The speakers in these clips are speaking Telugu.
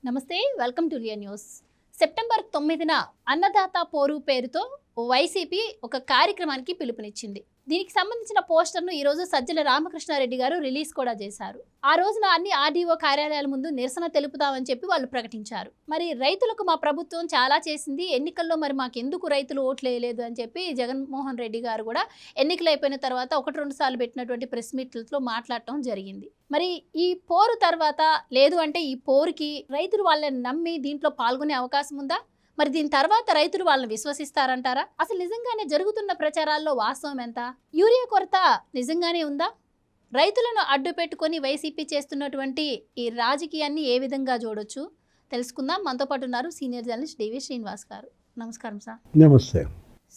నమస్తే, welcome to Liya news. September 9న అన్నదాత పోరు పేరుతో వైసీపీ ఒక కార్యక్రమానికి పిలుపునిచ్చింది. దీనికి సంబంధించిన పోస్టర్ను ఈరోజు సజ్జల రామకృష్ణారెడ్డి గారు రిలీజ్ కూడా చేశారు. ఆ రోజున అన్ని ఆర్డీఓ కార్యాలయాల ముందు నిరసన తెలుపుతామని చెప్పి వాళ్ళు ప్రకటించారు. మరి రైతులకు మా ప్రభుత్వం చాలా చేసింది, ఎన్నికల్లో మరి మాకెందుకు రైతులు ఓట్లు వేయలేదు అని చెప్పి జగన్మోహన్ రెడ్డి గారు కూడా ఎన్నికలు అయిపోయిన తర్వాత 1-2 సార్లు పెట్టినటువంటి ప్రెస్ మీట్లతో మాట్లాడటం జరిగింది. మరి ఈ పోరు తర్వాత లేదు అంటే ఈ పోరుకి రైతులు వాళ్ళని నమ్మి దీంట్లో పాల్గొనే అవకాశం ఉందా? మరి దీని తర్వాత రైతులు వాళ్ళని విశ్వసిస్తారంటారా? అసలు నిజంగానే జరుగుతున్న ప్రచారాల్లో వాస్తవం ఎంత? యూరియా కొరత నిజంగానే ఉందా? రైతులను అడ్డు పెట్టుకొని వైసీపీ చేస్తున్నటువంటి ఈ రాజకీయాన్ని ఏ విధంగా చూడొచ్చు తెలుసుకుందాం. మనతో పాటు ఉన్నారు సీనియర్ జర్నలిస్ట్ డివి శ్రీనివాస్ గారు. నమస్కారం సార్. నమస్తే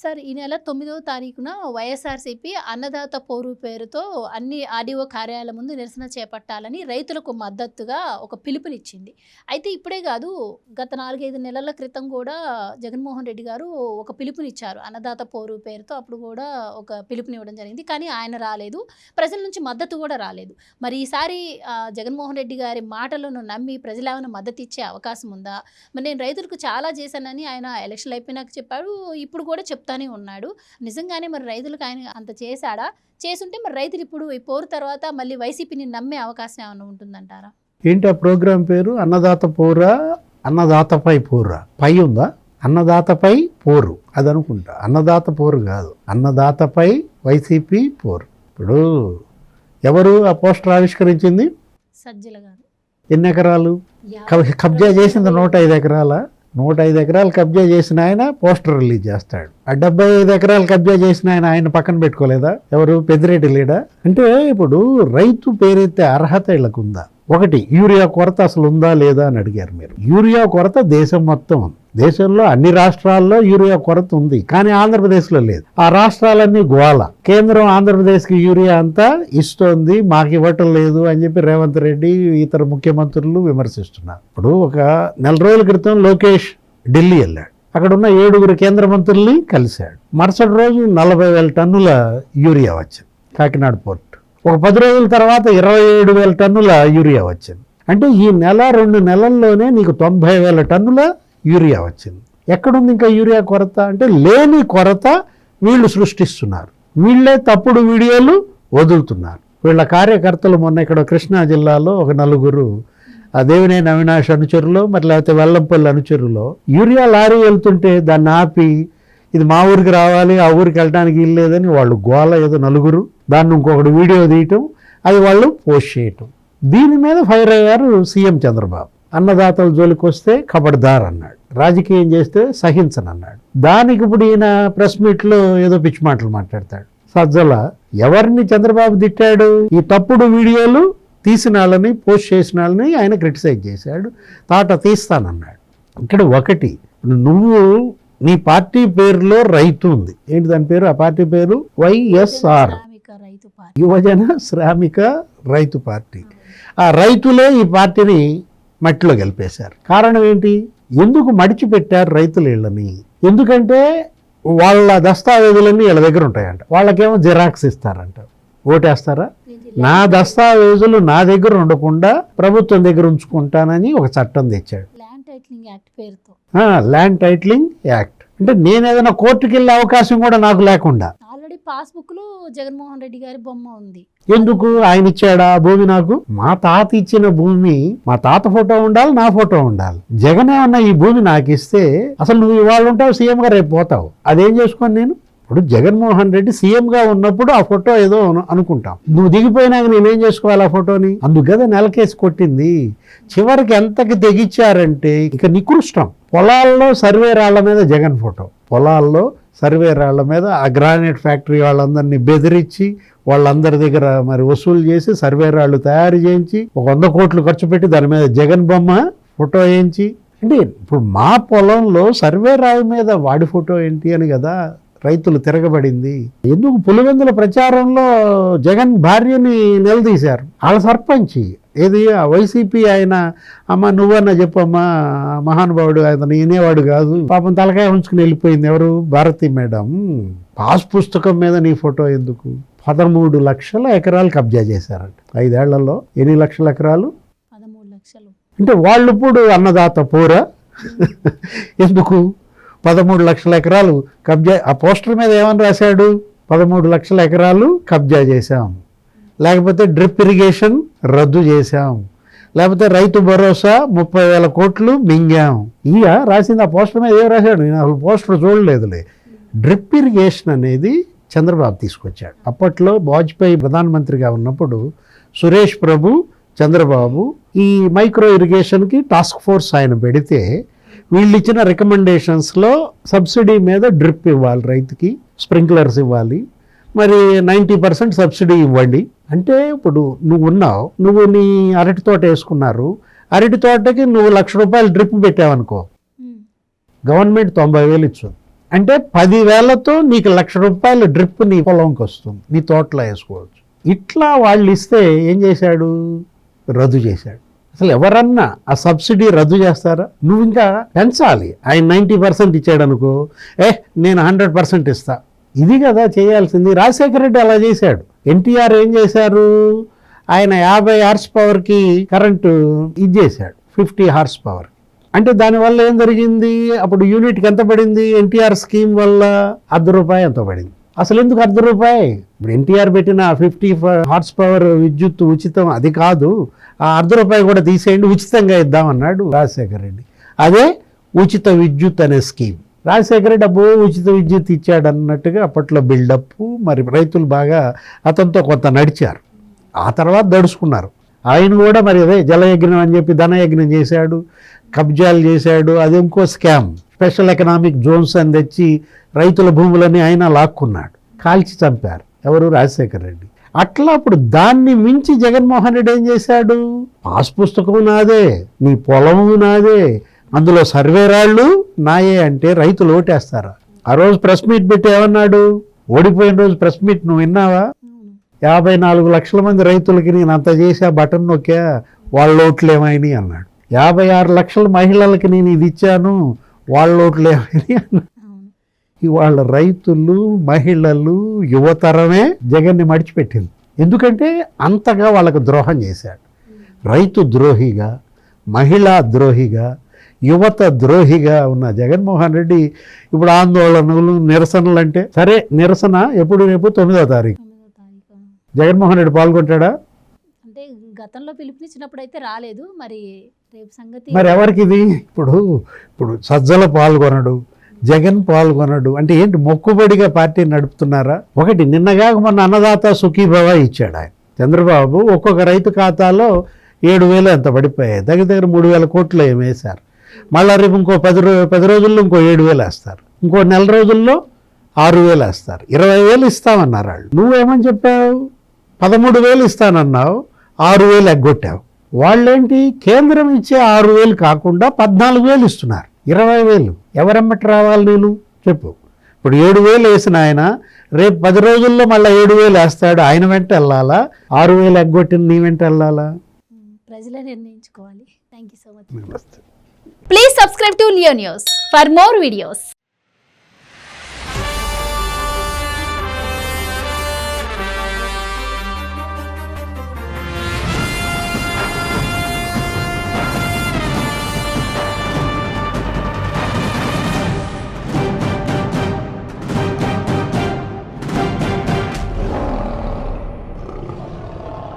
సార్, ఈ నెల 9వ తారీఖున వైఎస్ఆర్సీపీ అన్నదాత పోరు పేరుతో అన్ని ఆర్డీఓ కార్యాలయాల ముందు నిరసన చేపట్టాలని రైతులకు మద్దతుగా ఒక పిలుపునిచ్చింది. అయితే ఇప్పుడే కాదు, గత 4-5 నెలల క్రితం కూడా జగన్మోహన్ రెడ్డి గారు ఒక పిలుపునిచ్చారు అన్నదాత పోరు పేరుతో. అప్పుడు కూడా ఒక పిలుపునివ్వడం జరిగింది, కానీ ఆయన రాలేదు, ప్రజల నుంచి మద్దతు కూడా రాలేదు. మరి ఈసారి జగన్మోహన్ రెడ్డి గారి మాటలను నమ్మి ప్రజలు ఏమైనా మద్దతు ఇచ్చే అవకాశం ఉందా? మరి నేను రైతులకు చాలా చేశానని ఆయన ఎలక్షన్లు అయిపోయినాక చెప్పాడు, ఇప్పుడు కూడా చెప్తానే ఉన్నాడు. నిజంగానే మరి రైతులకు ఆయన అంత చేశాడా? చేసుంటే మరి రైతులు ఇప్పుడు ఈ పోరు తర్వాత మళ్ళీ వైసీపీని నమ్మే అవకాశం ఏమైనా ఉంటుందంటారా? ఏంటి ఆ ప్రోగ్రాం పేరు? అన్నదాత పోరా, అన్నదాతపై పోరా? పై ఉందా? అన్నదాతపై పోరు అది అనుకుంటా. అన్నదాత పోరు కాదు, అన్నదాతపై వైసీపీ పోరు. ఇప్పుడు ఎవరు ఆ పోస్టర్ ఆవిష్కరించింది? సజ్జల గారు. ఎన్ని ఎకరాలు కబ్జా చేసింది? 105 ఎకరాల. 105 ఎకరాలు కబ్జా చేసిన ఆయన పోస్టర్ రిలీజ్ చేస్తాడు. ఆ 75 ఎకరాలు కబ్జా చేసిన ఆయన పక్కన పెట్టుకోలేదా? ఎవరు? పెద్దిరెడ్డి లేడా? అంటే ఇప్పుడు రైతు పేరెత్తే అర్హత వీళ్ళకు ఉందా? ఒకటి, యూరియా కొరత అసలు ఉందా లేదా అని అడిగారు మీరు. యూరియా కొరత దేశం మొత్తం ఉంది. దేశంలో అన్ని రాష్ట్రాల్లో యూరియా కొరత ఉంది, కానీ ఆంధ్రప్రదేశ్లో లేదు. ఆ రాష్ట్రాలన్నీ గోల. కేంద్రం ఆంధ్రప్రదేశ్కి యూరియా అంతా ఇస్తోంది, మాకు ఇవ్వటం లేదు అని చెప్పి రేవంత్ రెడ్డి ఇతర ముఖ్యమంత్రులు విమర్శిస్తున్నారు. ఇప్పుడు ఒక నెల రోజుల క్రితం లోకేష్ ఢిల్లీ వెళ్ళాడు. అక్కడ ఉన్న 7 కేంద్ర మంత్రుల్ని కలిశాడు. మరుసటి రోజు 40,000 టన్నుల యూరియా వచ్చింది కాకినాడ పోర్ట్. ఒక 10 రోజుల తర్వాత 27,000 టన్నుల యూరియా వచ్చింది. అంటే ఈ నెల 2 నెలల్లోనే నీకు 90,000 టన్నుల యూరియా వచ్చింది. ఎక్కడుంది ఇంకా యూరియా కొరత? అంటే లేని కొరత వీళ్ళు సృష్టిస్తున్నారు. వీళ్ళే తప్పుడు వీడియోలు వదులుతున్నారు. వీళ్ళ కార్యకర్తలు మొన్న ఇక్కడ కృష్ణా జిల్లాలో ఒక 4 ఆ దేవినేని అవినాష్ అనుచరులు, మరి లేకపోతే వెల్లంపల్లి అనుచరులు యూరియా లారీ వెళ్తుంటే దాన్ని ఆపి ఇది మా ఊరికి రావాలి, ఆ ఊరికి వెళ్ళడానికి ఇల్లేదని వాళ్ళు గోల, ఏదో 4 దాన్ని ఇంకొకటి వీడియో తీయటం, అది వాళ్ళు పోస్ట్ చేయటం. దీని మీద ఫైర్ అయ్యారు సీఎం చంద్రబాబు. అన్నదాతల జోలికి వస్తే ఖబర్దార్ అన్నాడు, రాజకీయం చేస్తే సహించనన్నాడు. దానికి ఇప్పుడు ఈయన ప్రెస్ మీట్లో ఏదో పిచ్చి మాటలు మాట్లాడతాడు. సజ్జల ఎవరిని చంద్రబాబు తిట్టాడు? ఈ తప్పుడు వీడియోలు తీసిన వాళ్ళని, పోస్ట్ చేసిన వాళ్ళని ఆయన క్రిటిసైజ్ చేశాడు. తాట తీస్తానన్నాడు. ఇక్కడ ఒకటి, నువ్వు నీ పార్టీ పేరులో రైతు ఉంది. ఏంటి దాని పేరు? ఆ పార్టీ పేరు వైఎస్ఆర్, యువజన శ్రామిక రైతు పార్టీ. ఆ రైతులే ఈ పార్టీని మట్టిలో గెలిపేశారు. కారణం ఏంటి? ఎందుకు మడిచిపెట్టారు రైతులు వీళ్ళని? ఎందుకంటే వాళ్ళ దస్తావేజులన్నీ వీళ్ళ దగ్గర ఉంటాయంట. వాళ్ళకేమో జిరాక్స్ ఇస్తారంట. ఓటేస్తారా? నా దస్తావేజులు నా దగ్గర ఉండకుండా ప్రభుత్వం దగ్గర ఉంచుకుంటానని ఒక చట్టం తెచ్చాడు, ల్యాండ్ టైటిలింగ్ యాక్ట్. అంటే నేను ఏదైనా కోర్టుకి వెళ్ళే అవకాశం కూడా నాకు లేకుండా. ఆల్రెడీ పాస్బుక్ లో జగన్మోహన్ రెడ్డి గారి బొమ్మ ఉంది. ఎందుకు? ఆయన ఇచ్చాడా భూమి నాకు? మా తాత ఇచ్చిన భూమి, మా తాత ఫోటో ఉండాలి, నా ఫోటో ఉండాలి. జగన్ ఏమన్నా ఈ భూమి నాకు ఇస్తే అసలు నువ్వు ఇవాళ ఉంటావు సీఎంగా, రేపు పోతావు. అదేం చేసుకోను నేను? ఇప్పుడు జగన్మోహన్ రెడ్డి సీఎంగా ఉన్నప్పుడు ఆ ఫోటో ఏదో అనుకుంటాం, నువ్వు దిగిపోయినాక నేనేం చేసుకోవాలి ఆ ఫోటోని? అందుకదా నెలకేసి కొట్టింది. చివరికి ఎంతకి తెగిచ్చారంటే ఇక నికృష్టం. పొలాల్లో సర్వే రాళ్ల మీద జగన్ ఫోటో, పొలాల్లో సర్వే రాళ్ల మీద ఆ గ్రానైట్ ఫ్యాక్టరీ వాళ్ళందరినీ బెదిరించి వాళ్ళందరి దగ్గర మరి వసూలు చేసి సర్వే రాళ్ళు తయారు చేయించి 100 కోట్లు ఖర్చు పెట్టి దాని మీద జగన్ బొమ్మ ఫోటో వేయించి. అంటే ఇప్పుడు మా పొలంలో సర్వే రాయి మీద వాడి ఫోటో ఏంటి అని కదా రైతులు తిరగబడింది. ఎందుకు? పులివెందుల ప్రచారంలో జగన్ భార్యని నిలదీశారు వాళ్ళ సర్పంచి. ఏది? ఆ వైసీపీ ఆయన, అమ్మ నువ్వన్నా చెప్పమ్మా, మహానుభావుడు ఆయన వినేవాడు కాదు, పాపం తలకాయ ఉంచుకుని వెళ్ళిపోయింది. ఎవరు? భారతి మేడం. పాస్ పుస్తకం మీద నీ ఫోటో ఎందుకు? 13 లక్షల ఎకరాలు కబ్జా చేశారంట 5 ఏళ్లలో. ఎన్ని లక్షల ఎకరాలు? 13 లక్షలు. అంటే వాళ్ళు ఇప్పుడు అన్నదాత పోరా? ఎందుకు 13 లక్షల ఎకరాలు కబ్జా? ఆ పోస్టర్ మీద ఏమని రాశాడు? 13 లక్షల ఎకరాలు కబ్జా చేశాం, లేకపోతే డ్రిప్ ఇరిగేషన్ రద్దు చేశాం, లేకపోతే రైతు భరోసా 30,000 కోట్లు మింగాం. ఇక రాసింది ఆ పోస్టర్ మీద ఏం రాశాడు? నేను అసలు పోస్టర్ చూడలేదులే. డ్రిప్ ఇరిగేషన్ అనేది చంద్రబాబు తీసుకొచ్చాడు. అప్పట్లో వాజ్పేయి ప్రధానమంత్రిగా ఉన్నప్పుడు సురేష్ ప్రభు, చంద్రబాబు ఈ మైక్రో ఇరిగేషన్కి టాస్క్ ఫోర్స్ ఆయన పెడితే వీళ్ళు ఇచ్చిన రికమెండేషన్స్లో సబ్సిడీ మీద డ్రిప్ ఇవ్వాలి, రైతుకి స్ప్రింక్లర్స్ ఇవ్వాలి, మరి 90% సబ్సిడీ ఇవ్వండి. అంటే ఇప్పుడు నువ్వు నీ అరటి తోట వేసుకున్నారు, అరటి తోటకి నువ్వు ₹1,00,000 డ్రిప్ పెట్టావనుకో, గవర్నమెంట్ 90,000 ఇస్తుంది. అంటే 10,000తో నీకు ₹1,00,000 డ్రిప్ నీ పొలంకి వస్తుంది, నీ తోటలో వేసుకోవచ్చు. ఇట్లా వాళ్ళు ఇస్తే ఏం చేశాడు? రద్దు చేశాడు. అసలు ఎవరన్నా ఆ సబ్సిడీ రద్దు చేస్తారా? నువ్వు ఇంకా పెంచాలి. ఆయన 90% ఇచ్చాడు అనుకో, నేను 100% ఇస్తా. ఇది కదా చేయాల్సింది. రాజశేఖర రెడ్డి అలా చేశాడు. ఎన్టీఆర్ ఏం చేశారు? ఆయన 50 హార్స్ పవర్కి కరెంటు ఇది చేశాడు, 50 హార్స్ పవర్. అంటే దానివల్ల ఏం జరిగింది? అప్పుడు యూనిట్కి ఎంత పడింది? ఎన్టీఆర్ స్కీమ్ వల్ల ₹1/2 ఎంత పడింది. అసలు ఎందుకు ₹1/2? ఇప్పుడు ఎన్టీఆర్ పెట్టిన 50 హార్స్ పవర్ విద్యుత్ ఉచితం అది కాదు, ఆ ₹1/2 కూడా తీసేయండి, ఉచితంగా ఇద్దామన్నాడు రాజశేఖర రెడ్డి. అదే ఉచిత విద్యుత్ అనే స్కీమ్. రాజశేఖర రెడ్డి అబ్బో ఉచిత విద్యుత్ ఇచ్చాడు అన్నట్టుగా అప్పట్లో బిల్డప్. మరి రైతులు బాగా అతనితో కొంత నడిచారు, ఆ తర్వాత దడుచుకున్నారు. ఆయన కూడా మరి అదే జలయజ్ఞం అని చెప్పి ధనయజ్ఞం చేశాడు, కబ్జాలు చేశాడు. అది ఇంకో స్కామ్. స్పెషల్ ఎకనామిక్ జోన్స్ అని తెచ్చి రైతుల భూములని ఆయన లాక్కున్నాడు, కాల్చి చంపారు. ఎవరు? రాజశేఖర రెడ్డి. అట్లా అప్పుడు దాన్ని మించి జగన్మోహన్ రెడ్డి ఏం చేశాడు? పాస్ పుస్తకం నాదే, నీ పొలము నాదే, అందులో సర్వే రాళ్ళు నాయే అంటే రైతులు ఓటేస్తారా? ఆ రోజు ప్రెస్ మీట్ పెట్టి ఏమన్నాడు? ఓడిపోయిన రోజు ప్రెస్ మీట్ నువ్వు విన్నావా? 54 లక్షల మంది రైతులకి నేను అంత చేసా, బటన్ నొక్కా, వాళ్ళ ఓట్లు ఏమైనాయి అన్నాడు. 56 లక్షల మహిళలకి నేను ఇది ఇచ్చాను, వాళ్ళ ఓట్లు ఏమైనాయి అన్నాడు. ఇవాళ రైతులు, మహిళలు, యువతరమే జగన్ని మడిచిపెట్టింది. ఎందుకంటే అంతగా వాళ్ళకు ద్రోహం చేశాడు. రైతు ద్రోహిగా, మహిళా ద్రోహిగా, యువత ద్రోహిగా ఉన్న జగన్మోహన్ రెడ్డి ఇప్పుడు ఆందోళనలు, నిరసనలు అంటే సరే, నిరసన ఎప్పుడు? రేపు 9వ తారీఖు. జగన్మోహన్ రెడ్డి పాల్గొంటాడా? అంటే గతంలో పిలుపునిచ్చినప్పుడు అయితే రాలేదు, మరి రేపు సంగతి. మరి ఎవరికి ఇది? ఇప్పుడు సజ్జల పాల్గొనడు, జగన్ పాల్గొనడు అంటే ఏంటి? మొక్కుబడిగా పార్టీ నడుపుతున్నారా? ఒకటి, నిన్నగా మొన్న అన్నదాత సుఖీభవ ఇచ్చాడు ఆయన చంద్రబాబు. ఒక్కొక్క రైతు ఖాతాలో 7,000 ఎంత పడిపోయాయి, దగ్గర 3,000 కోట్లు ఏమేశారు. మళ్ళీ రేపు ఇంకో 10 రోజుల్లో ఇంకో 7,000 వేస్తారు, ఇంకో నెల రోజుల్లో 6,000 వేస్తారు, 20,000 ఇస్తామన్నారు వాళ్ళు. నువ్వేమని చెప్పావు? 13,000 ఇస్తానన్నావు, 6,000 ఎగ్గొట్టావు. వాళ్ళేంటి? కేంద్రం ఇచ్చే 6,000 కాకుండా 14,000 ఇస్తున్నారు, 20,000. ఎవరెమ్మటి రావాలి నేను చెప్పు? ఇప్పుడు 7,000 వేసిన ఆయన రేపు 10 రోజుల్లో మళ్ళీ 7,000 వేస్తాడు, ఆయన వెంట వెళ్ళాలా? 6,000 ఎగ్గొట్టిన నీ వెంట వెళ్ళాలా? ప్రజలే నిర్ణయించుకోవాలి. Thank you so much. నమస్తే. Please subscribe to Leo news for more videos.